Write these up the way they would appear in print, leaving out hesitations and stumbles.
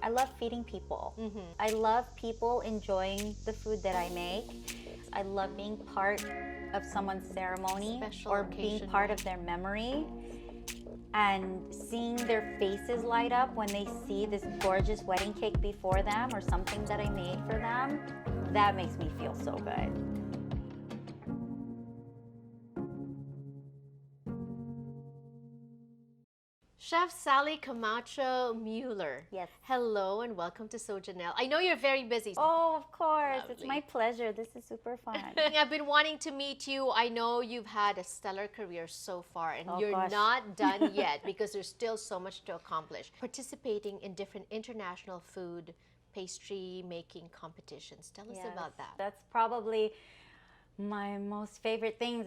I love feeding people. I love people enjoying the food that I make. I love being part of someone's ceremony or being part of their memory and seeing their faces light up when they see this gorgeous wedding cake before them or something that I made for them. That makes me feel so good. Chef Sally Camacho-Mueller. Yes. Hello and welcome to Sojanelle. I know you're very busy. Oh, of course. Lovely. It's my pleasure. This is super fun. I've been wanting to meet you. I know you've had a stellar career so far and you're not done yet because there's still so much to accomplish. Participating in different international food, pastry making competitions. Tell us about that. That's probably my most favorite things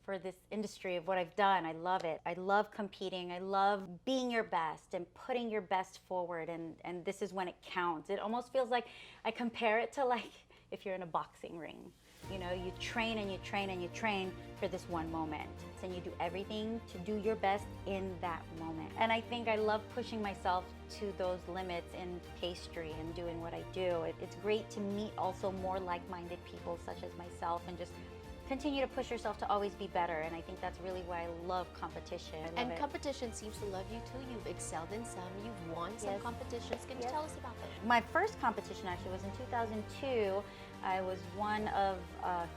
for this industry of what I've done. I love it. I love competing. I love being your best and putting your best forward, and this is when it counts. It almost feels like I compare it to like if you're in a boxing ring. You know, you train and you train and you train for this one moment, and you do everything to do your best in that moment. And I think I love pushing myself to those limits in pastry and doing what I do. It's great to meet also more like-minded people such as myself and just continue to push yourself to always be better. And I think that's really why I love competition. And competition seems to love you too. You've excelled in some, you've won some competitions. Can you tell us about them? My first competition actually was in 2002. I was one of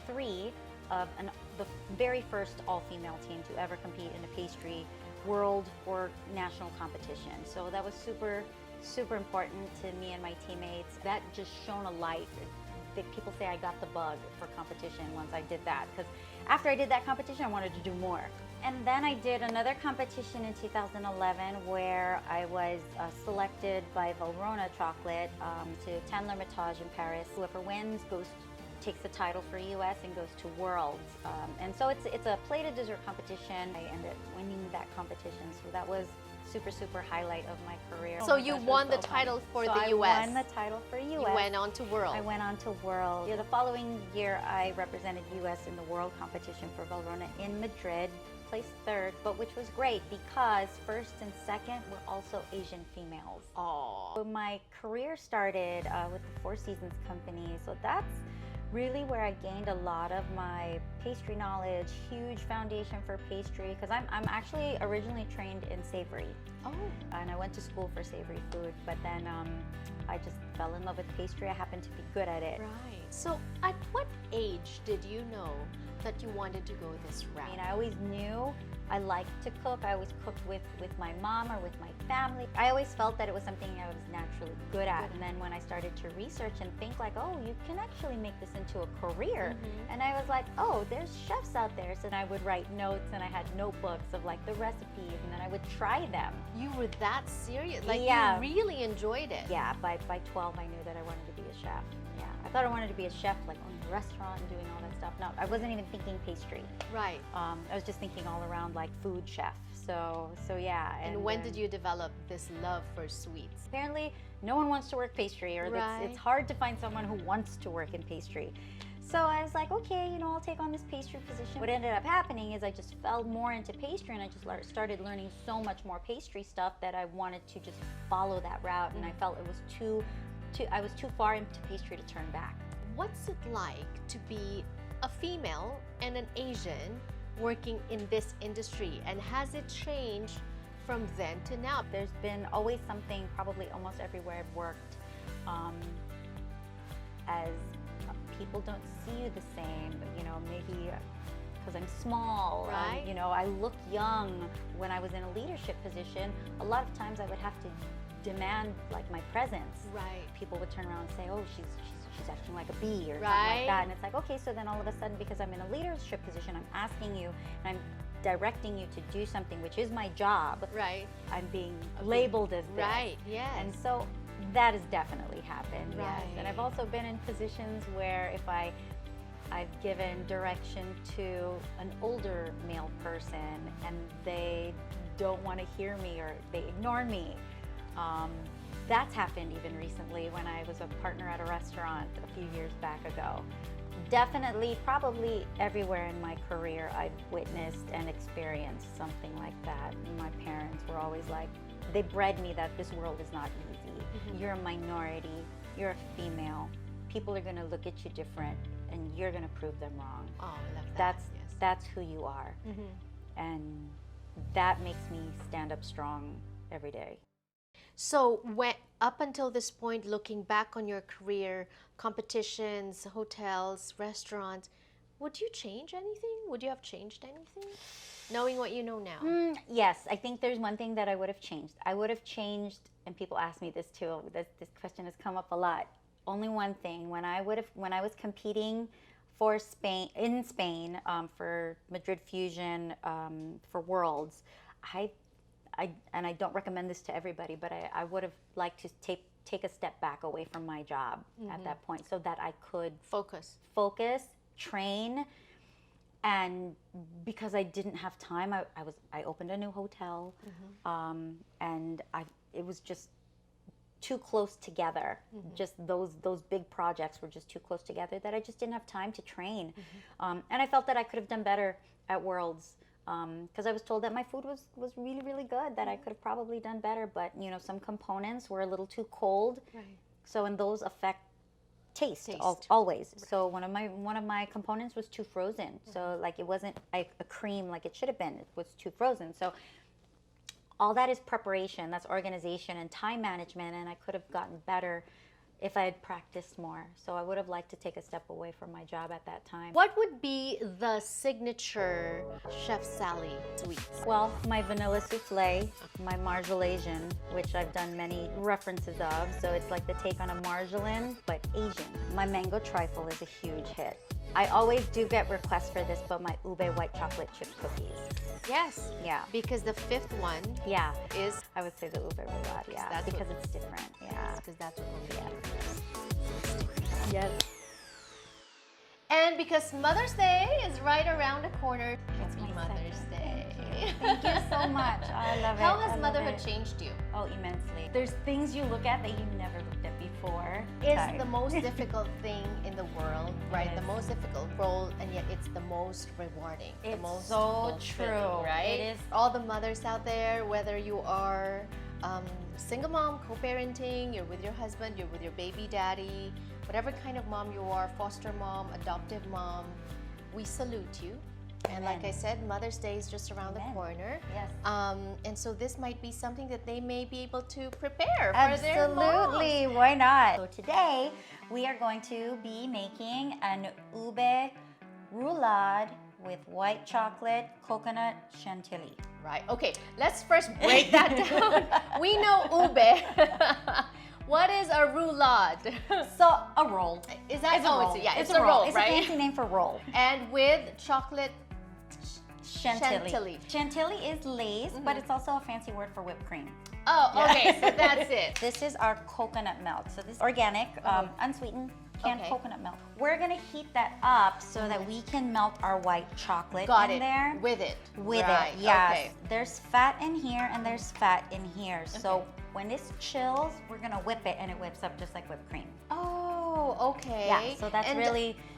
three of the very first all-female team to ever compete in a pastry world or national competition. So that was super, super important to me and my teammates. That just shone a light. People say I got the bug for competition once I did that, because after I did that competition, I wanted to do more. And then I did another competition in 2011 where I was selected by Valrhona chocolate to attend l'Hermitage in Paris. Whoever wins takes the title for US and goes to Worlds. And so it's a plated dessert competition. I ended up winning that competition, so that was super, super highlight of my career. So you won the title for the US. I won the title for US. You went on to World. I went on to World. The following year, I represented US in the World competition for Valrhona in Madrid, placed third, but which was great because first and second were also Asian females. Oh. So my career started with the Four Seasons Company, so that's really where I gained a lot of my pastry knowledge, huge foundation for pastry, because I'm actually originally trained in savory. Oh. And I went to school for savory food, but then I just fell in love with pastry. I happened to be good at it. Right. So at what age did you know that you wanted to go this route? I mean, I always knew I liked to cook. I always cooked with my mom or with my family. I always felt that it was something I was naturally good at. And then when I started to research and think like, oh, you can actually make this into a career. And I was like, oh, there's chefs out there. So then I would write notes and I had notebooks of like the recipes and then I would try them. You were that serious? Like you really enjoyed it? Yeah, by 12 I knew that I wanted to be a chef. Yeah, I thought I wanted to be a chef like on the restaurant and doing all that stuff. No, I wasn't even thinking pastry. Right. I was just thinking all around like food chef. So yeah. And when did you develop this love for sweets? Apparently, no one wants to work pastry, or it's hard to find someone who wants to work in pastry. So I was like, okay, I'll take on this pastry position. What ended up happening is I just fell more into pastry and I just started learning so much more pastry stuff that I wanted to just follow that route, and I felt it was I was too far into pastry to turn back. What's it like to be a female and an Asian working in this industry, and has it changed from then to now? There's been always something, probably almost everywhere I've worked, as people don't see you the same, maybe because I'm small, right? I look young. When I was in a leadership position, a lot of times I would have to demand like my presence. Right. People would turn around and say, oh, she's acting like a bee or something like that. And it's like, okay, so then all of a sudden, because I'm in a leadership position, I'm asking you and I'm directing you to do something, which is my job. Right. I'm being labeled as this. Right, yes. And so that has definitely happened, right. Yes. And I've also been in positions where if I've given direction to an older male person and they don't want to hear me or they ignore me. That's happened even recently when I was a partner at a restaurant a few years back ago. Definitely, probably everywhere in my career I've witnessed and experienced something like that. My parents were always like, they bred me that this world is not easy. You're a minority, you're a female. People are gonna look at you different, and you're gonna prove them wrong. Oh, I love that. That's who you are. And that makes me stand up strong every day. So up until this point, looking back on your career, competitions, hotels, restaurants, would you change anything? Would you have changed anything? Knowing what you know now. Yes, I think there's one thing that I would have changed. I would have changed, and people ask me this too, this question has come up a lot. Only one thing, when I was competing for Spain, for Madrid Fusion, for Worlds, and I don't recommend this to everybody, but I would have liked to take a step back away from my job at that point, so that I could focus, train, and because I didn't have time, I opened a new hotel, and it was just too close together. Just those big projects were just too close together that I just didn't have time to train, and I felt that I could have done better at Worlds. Because I was told that my food was really, really good, that I could have probably done better, but you know, some components were a little too cold, so, and those affect taste. Always. Right. So one of my components was too frozen, so like it wasn't a cream like it should have been. It was too frozen. So all that is preparation, that's organization and time management, and I could have gotten better if I had practiced more. So I would have liked to take a step away from my job at that time. What would be the signature Chef Sally sweets? Well, my vanilla souffle, my marjolaine, which I've done many references of. So it's like the take on a marjolaine, but Asian. My mango trifle is a huge hit. I always do get requests for this, but my ube white chocolate chip cookies. Yes. Yeah. Because the fifth one is... I would say the ube roulade, yeah. Because it's different, yeah. Because that's what Yes. And because Mother's Day is right around the corner, happy Mother's Day. Thank you so much. I love it. How has motherhood changed you? Oh, immensely. There's things you look at that you never looked at before. It's the most difficult thing in the world, right? The most difficult role, and yet it's the most rewarding. It's the most so true, right? It is. All the mothers out there, whether you are single mom, co-parenting, you're with your husband, you're with your baby daddy, whatever kind of mom you are, foster mom, adoptive mom, we salute you. And like I said, Mother's Day is just around the corner. Yes. And so this might be something that they may be able to prepare for Absolutely. their moms. Why not? So today we are going to be making an ube roulade with white chocolate coconut chantilly. Right. Okay. Let's first break that down. We know ube. What is a roulade? So a roll. Is that? It's a roll. It's a roll, It's right? a fancy name for roll. And with chocolate chantilly. Chantilly is lace, but it's also a fancy word for whipped cream. Oh, okay. So that's it. This is our coconut milk. So this is organic, unsweetened canned coconut milk. We're gonna heat that up so that we can melt our white chocolate in there. With it. With it, yes. Okay. There's fat in here and there's fat in here. So when this chills, we're gonna whip it and it whips up just like whipped cream. Oh, okay. Yeah, so that's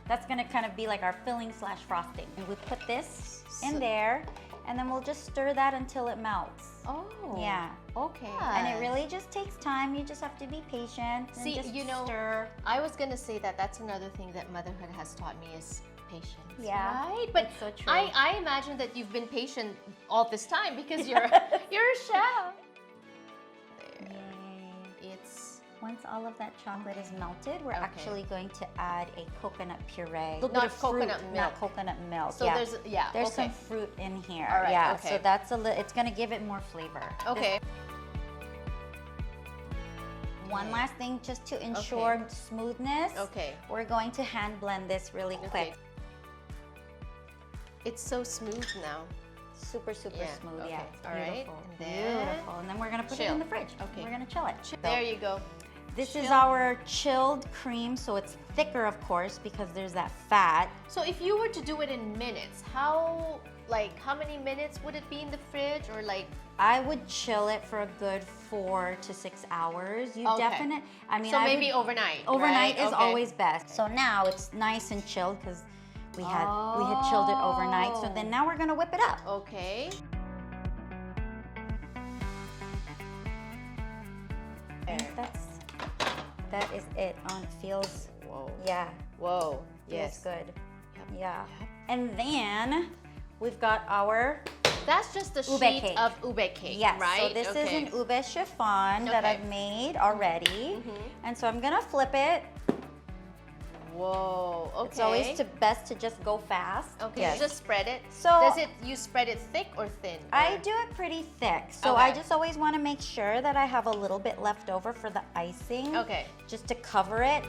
that's gonna kind of be like our filling / frosting. And we put this in there and then we'll just stir that until it melts. Oh. Yeah. Okay. And it really just takes time. You just have to be patient and See, just you know, stir. I was gonna say that's another thing that motherhood has taught me is patience. Yeah. Right? But it's so true. I imagine that you've been patient all this time because you're you're a chef. It's once all of that chocolate is melted, we're actually going to add a coconut puree. Not coconut milk. Not coconut milk. So there's some fruit in here. All right, yeah. So that's it's gonna give it more flavor. Okay. One last thing, just to ensure smoothness. Okay. We're going to hand blend this really quick. It's so smooth now. Super smooth, yeah. All right. Beautiful. And then we're gonna put it in the fridge. Okay. We're gonna chill it. There you go. This is our chilled cream, so it's thicker, of course, because there's that fat. So if you were to do it in minutes, how many minutes would it be in the fridge, or like? I would chill it for a good 4 to 6 hours. You definitely, So maybe overnight. Overnight is always best. So now it's nice and chilled because we had chilled it overnight. So then now we're gonna whip it up. Okay. That is it. On feels. Whoa. Yeah. Whoa. Feels Yes. good. Yep. Yeah. Yep. And then we've got our That's just the ube sheet cake. of ube cake, yes. right? So this is an ube chiffon that Okay. I've made already, and so I'm gonna flip it. Whoa. Okay. It's always best to just go fast. Okay. Yes. You just spread it. So you spread it thick or thin? I Or- do it pretty thick, so Okay. I just always want to make sure that I have a little bit left over for the icing. Okay. Just to cover it.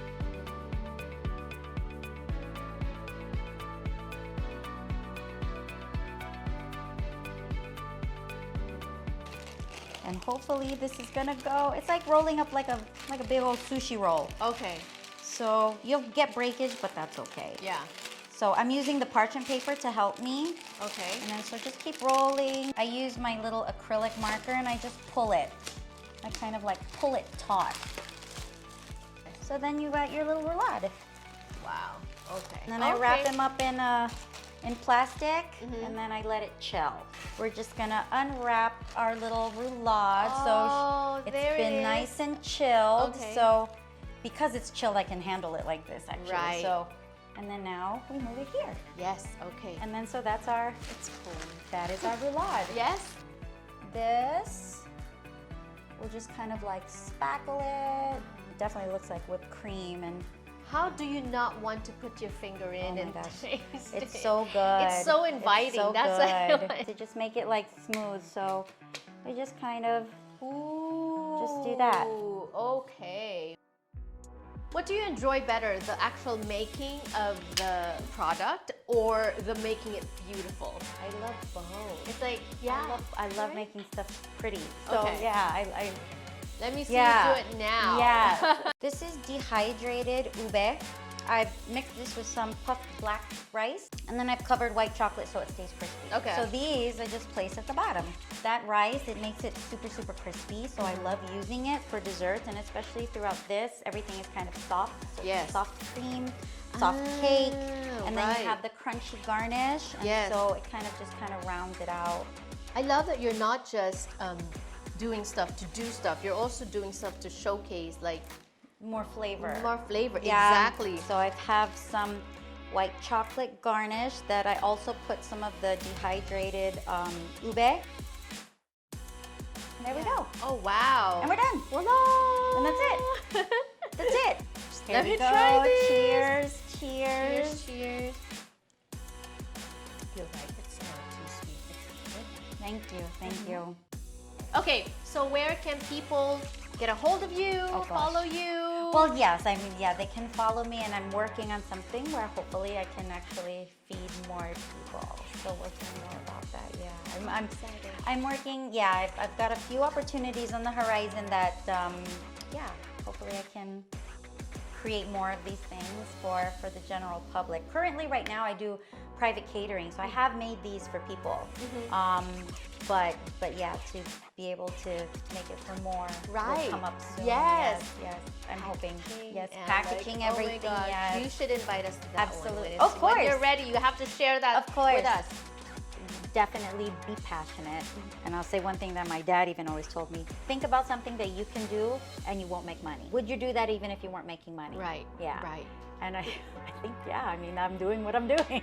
And hopefully this is gonna go. It's like rolling up like a big old sushi roll. Okay. So you'll get breakage, but that's okay. Yeah. So I'm using the parchment paper to help me. Okay. And then so just keep rolling. I use my little acrylic marker and I just pull it. I kind of like pull it taut. So then you got your little roulade. Wow. Okay. And then I wrap them up in plastic and then I let it chill. We're just gonna unwrap our little roulade. Oh, So there it's been it is. nice and chilled. Okay. So because it's chilled, I can handle it like this actually. Right. So, and then now we move it here. Yes. Okay. And then so that's our, It's cool. that is our roulade. Yes. This, we'll just kind of like spackle it. It definitely looks like whipped cream and How do you not want to put your finger in oh my and gosh. taste It's it? so good. It's so inviting. It's so That's what I good. like. To just make it like smooth. So I just kind of Ooh. just do that. Okay. What do you enjoy better, the actual making of the product or the making it beautiful? I love both. It's like, yeah. I love right? making stuff pretty. So Okay. yeah, I Let me see yeah. you do it now. Yeah. This is dehydrated ube. I've mixed this with some puffed black rice, and then I've covered white chocolate so it stays crispy. Okay. So these I just place at the bottom. That rice, it makes it super, super crispy, so I love using it for desserts, and especially throughout this, everything is kind of soft. So Yes. it's soft cream, soft cake, and then right. you have the crunchy garnish, and Yes. so it kind of rounds it out. I love that you're not just doing stuff to do stuff. You're also doing stuff to showcase like More flavor. more flavor. Yeah. Exactly. So I have some white chocolate garnish that I also put some of the dehydrated ube. And there we go. Oh wow. And we're done. Voila! And that's it. That's it. Here Let we me go. try this. Cheers. Cheers, Cheers. cheers. Feel like it's not too sweet. It's good. Thank you. Thank you. Okay, so where can people get a hold of you, Oh, gosh. follow you? Well, yes. I mean, yeah, they can follow me, and I'm working on something where hopefully I can actually feed more people. Still working more about that. Yeah, I'm excited. I'm working. Yeah, I've got a few opportunities on the horizon that, yeah, hopefully I can create more of these things for the general public. Currently, right now, I do private catering, so I have made these for people. But yeah, to be able to make it for more Right. will come up soon. Yes. Yes. I'm hoping. Yes, And packaging like, everything. Oh my gosh, Yes. you should invite us to that Absolutely. one. When Of it's- When course. you're ready, you have to share that Of course. with us. Definitely be passionate. And I'll say one thing that my dad even always told me: think about something that you can do and you won't make money. Would you do that even if you weren't making money? Right. Yeah. Right. And I think, yeah, I mean, I'm doing what I'm doing.